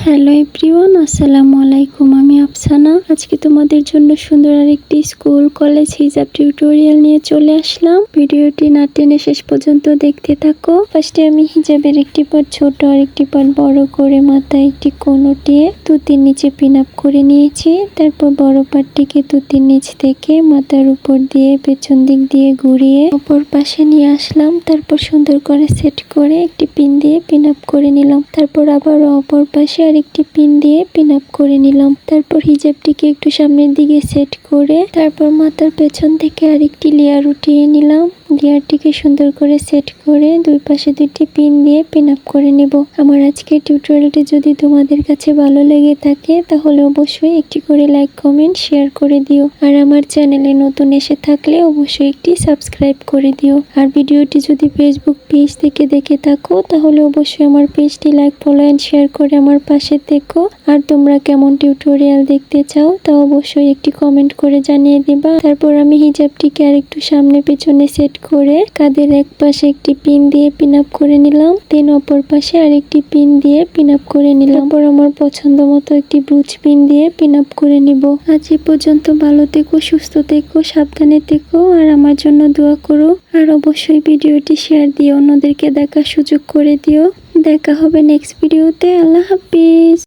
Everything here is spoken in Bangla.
হ্যালো এভরিওয়ান, আসসালামু আলাইকুম। আমি আফসানা। আজকে তোমাদের জন্য সুন্দর আরেকটি স্কুল কলেজ হিজাব টিউটোরিয়াল নিয়ে চলে আসলাম। ভিডিওটি না টেনে শেষ পর্যন্ত দেখতে থাকো। ফার্স্টে আমি হিজাবের একটি পার্ট ছোট আর একটি পার্ট বড় করে মাথায় একটি কোণ উঠিয়ে তুতির নিচে পিন আপ করে নিয়েছি। তারপর বড় পার্টটিকে তুতির নিচ থেকে মাথার উপর দিয়ে পেছন দিক দিয়ে ঘুরিয়ে অপর পাশে নিয়ে আসলাম। তারপর সুন্দর করে সেট করে একটি পিন দিয়ে পিন আপ করে নিলাম। তারপর আবার অপর পাশে আরেকটি পিন দিয়ে পিন আপ করে নিলাম। তারপর হিজাবটিকে একটু সামনের দিকে সেট করে তারপর মাথার পেছন থেকে আরেকটি লেয়ার উঠিয়ে নিলাম। লেয়ারটিকে সুন্দর করে সেট করে দুই পাশে দুটি পিন দিয়ে পিন আপ করে নেব। আমার আজকের টিউটোরিয়ালটি যদি তোমাদের কাছে ভালো লেগে থাকে তাহলে অবশ্যই একটি করে লাইক কমেন্ট শেয়ার করে দিও। আর আমার চ্যানেলে নতুন এসে থাকলে অবশ্যই একটি সাবস্ক্রাইব করে দিও। আর ভিডিওটি যদি ফেসবুক পেজ থেকে দেখে থাকো তাহলে অবশ্যই আমার পেজটি লাইক ফলো এন্ড শেয়ার করে আমার পাশে থেকো। আর তোমরা কেমন টিউটোরিয়াল দেখতে চাও তা অবশ্যই একটি কমেন্ট করে জানিয়ে দিবা। তারপর আমি হিজাবটিকে আরেকটু সামনে পেছনে সেট করে কাঁধের এক পাশে একটি পিন দিয়ে পিন আপ করে নিলাম। দেন অপর পাশে আরেকটি পিন দিয়ে পিন আপ করে নিলাম। তারপর আমার পছন্দ মতো একটি ব্রুচ পিন দিয়ে পিন আপ করে নিব। আজ এ পর্যন্ত ভালো থেকো, সুস্থ থেকো, সাবধানে থেকো আর আমার জন্য দোয়া করো। আর অবশ্যই ভিডিওটি শেয়ার দিয়ে অন্যদেরকে দেখার সুযোগ করে দিও। দেখা হবে নেক্সট ভিডিওতে। আল্লাহ হাফিজ।